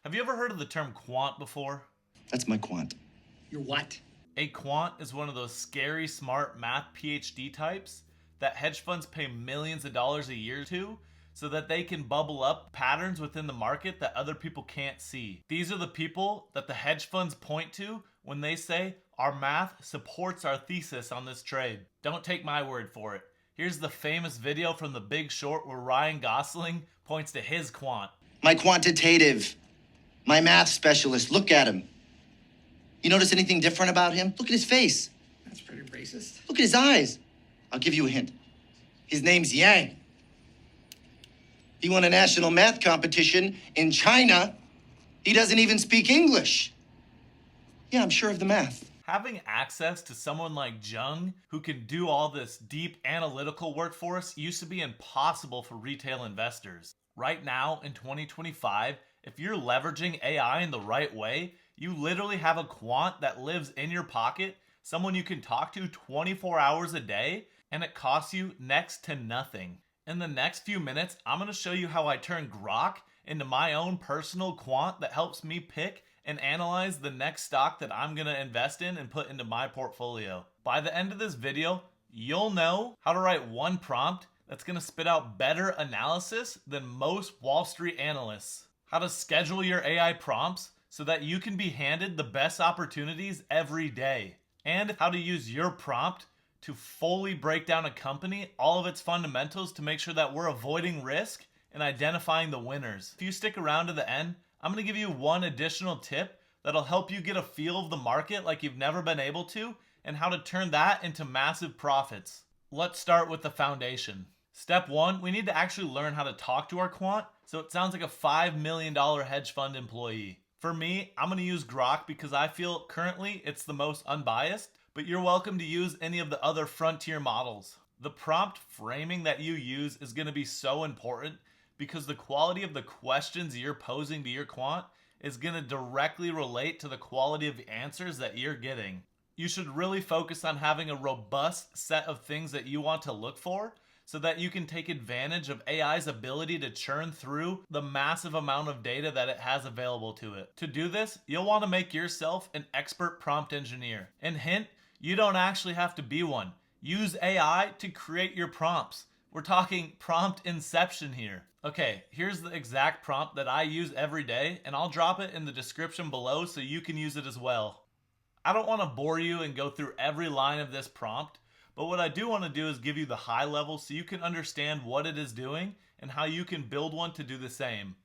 Have you ever heard of the term quant before? That's my quant. Your what? A quant is one of those scary, smart math PhD types that hedge funds pay millions of dollars a year to so that they can bubble up patterns within the market that other people can't see. These are the people that the hedge funds point to when they say, our math supports our thesis on this trade. Don't take my word for it. Here's the famous video from The Big Short where Ryan Gosling points to his quant. My quantitative. My math specialist. Look at him. You notice anything different about him? Look at his face. That's pretty racist. Look at his eyes. I'll give you a hint. His name's Yang. He won a national math competition in China. He doesn't even speak English. Yeah, I'm sure of the math. Having access to someone like Jung, who can do all this deep analytical work for us, used to be impossible for retail investors. Right now, in 2025, if you're leveraging AI in the right way, you literally have a quant that lives in your pocket, someone you can talk to 24 hours a day, and it costs you next to nothing. In the next few minutes, I'm going to show you how I turn Grok into my own personal quant that helps me pick and analyze the next stock that I'm going to invest in and put into my portfolio. By the end of this video, you'll know how to write one prompt that's going to spit out better analysis than most Wall Street analysts. How to schedule your AI prompts so that you can be handed the best opportunities every day. And how to use your prompt to fully break down a company, all of its fundamentals, to make sure that we're avoiding risk and identifying the winners. If you stick around to the end, I'm going to give you one additional tip that'll help you get a feel of the market like you've never been able to, and how to turn that into massive profits. Let's start with the foundation. Step one, we need to actually learn how to talk to our quant so it sounds like a $5 million hedge fund employee. For me, I'm going to use Grok because I feel currently it's the most unbiased, but you're welcome to use any of the other frontier models. The prompt framing that you use is going to be so important because the quality of the questions you're posing to your quant is going to directly relate to the quality of the answers that you're getting. You should really focus on having a robust set of things that you want to look for so that you can take advantage of AI's ability to churn through the massive amount of data that it has available to it. To do this, you'll want to make yourself an expert prompt engineer. And hint, you don't actually have to be one. Use AI to create your prompts. We're talking prompt inception here. Okay, here's the exact prompt that I use every day, and I'll drop it in the description below so you can use it as well. I don't want to bore you and go through every line of this prompt, but what I do want to do is give you the high level so you can understand what it is doing and how you can build one to do the same.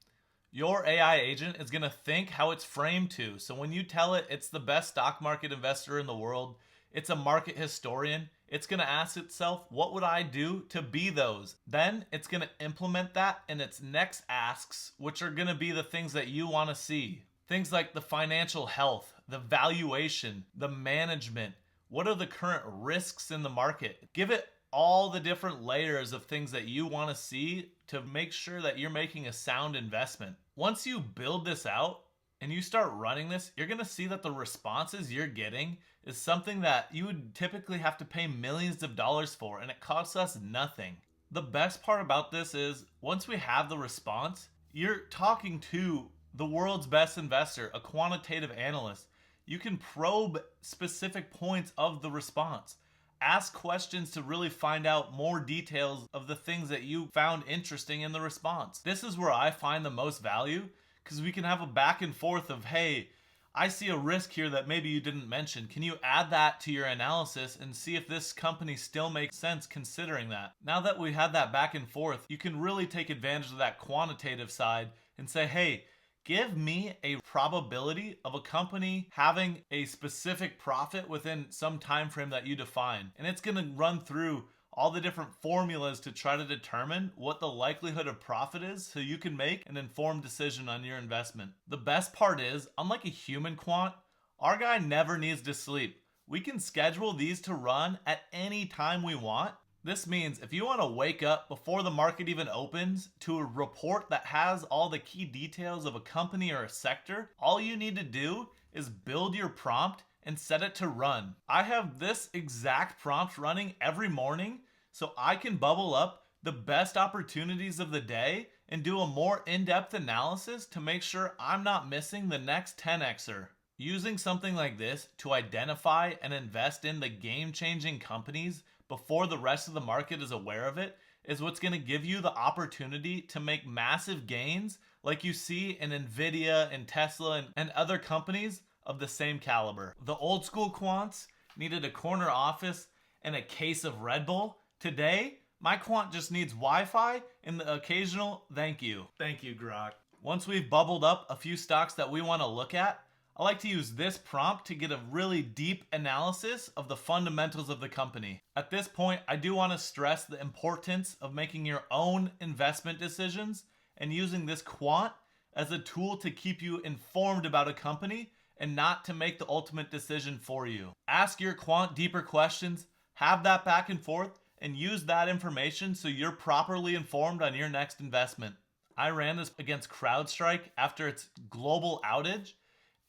Your AI agent is going to think how it's framed to, so when you tell it it's the best stock market investor in the world, it's a market historian, it's going to ask itself, what would I do to be those? Then it's going to implement that in its next asks, which are going to be the things that you want to see. Things like the financial health, the valuation, the management. What are the current risks in the market? Give it all the different layers of things that you want to see to make sure that you're making a sound investment. Once you build this out and you start running this, you're going to see that the responses you're getting is something that you would typically have to pay millions of dollars for, and it costs us nothing. The best part about this is once we have the response, you're talking to the world's best investor, a quantitative analyst. You can probe specific points of the response. Ask questions to really find out more details of the things that you found interesting in the response. This is where I find the most value because we can have a back and forth of, hey, I see a risk here that maybe you didn't mention. Can you add that to your analysis and see if this company still makes sense considering that? Now that we had that back and forth, you can really take advantage of that quantitative side and say, hey, give me a probability of a company having a specific profit within some time frame that you define. And it's going to run through all the different formulas to try to determine what the likelihood of profit is so you can make an informed decision on your investment. The best part is, unlike a human quant, our guy never needs to sleep. We can schedule these to run at any time we want. This means if you want to wake up before the market even opens to a report that has all the key details of a company or a sector, all you need to do is build your prompt and set it to run. I have this exact prompt running every morning so I can bubble up the best opportunities of the day and do a more in-depth analysis to make sure I'm not missing the next 10xer. Using something like this to identify and invest in the game-changing companies before the rest of the market is aware of it is what's going to give you the opportunity to make massive gains like you see in Nvidia and Tesla and other companies of the same caliber. The old school quants needed a corner office and a case of Red Bull. Today, my quant just needs Wi-Fi and the occasional thank you. Thank you, Grok. Once we've bubbled up a few stocks that we want to look at, I like to use this prompt to get a really deep analysis of the fundamentals of the company. At this point, I do want to stress the importance of making your own investment decisions and using this quant as a tool to keep you informed about a company and not to make the ultimate decision for you. Ask your quant deeper questions, have that back and forth, and use that information so you're properly informed on your next investment. I ran this against CrowdStrike after its global outage,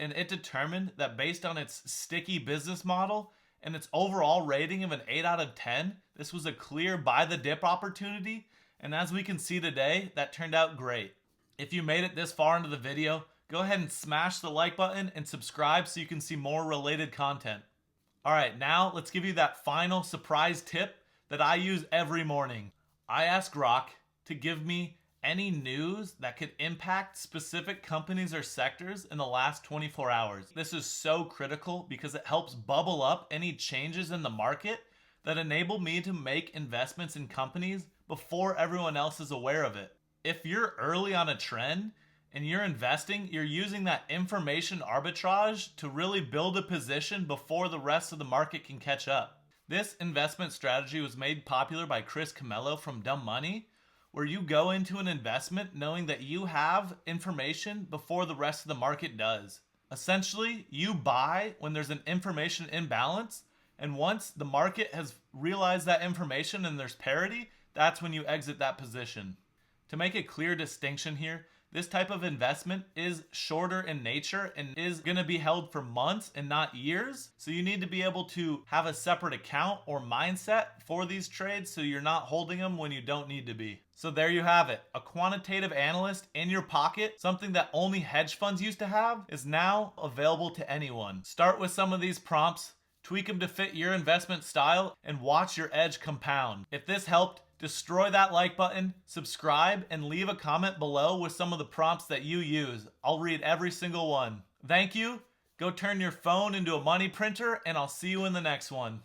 and it determined that based on its sticky business model and its overall rating of an 8 out of 10, this was a clear buy the dip opportunity, and as we can see today, that turned out great. If you made it this far into the video, go ahead and smash the like button and subscribe so you can see more related content. Alright, now let's give you that final surprise tip that I use every morning. I ask Grok to give me any news that could impact specific companies or sectors in the last 24 hours. This is so critical because it helps bubble up any changes in the market that enable me to make investments in companies before everyone else is aware of it. If you're early on a trend and you're investing, you're using that information arbitrage to really build a position before the rest of the market can catch up. This investment strategy was made popular by Chris Camello from Dumb Money, where you go into an investment knowing that you have information before the rest of the market does. Essentially, you buy when there's an information imbalance, and once the market has realized that information and there's parity, that's when you exit that position. To make a clear distinction here, this type of investment is shorter in nature and is going to be held for months and not years. So you need to be able to have a separate account or mindset for these trades so you're not holding them when you don't need to be. So there you have it. A quantitative analyst in your pocket, something that only hedge funds used to have, is now available to anyone. Start with some of these prompts, tweak them to fit your investment style, and watch your edge compound. If this helped, destroy that like button, subscribe, and leave a comment below with some of the prompts that you use. I'll read every single one. Thank you. Go turn your phone into a money printer, and I'll see you in the next one.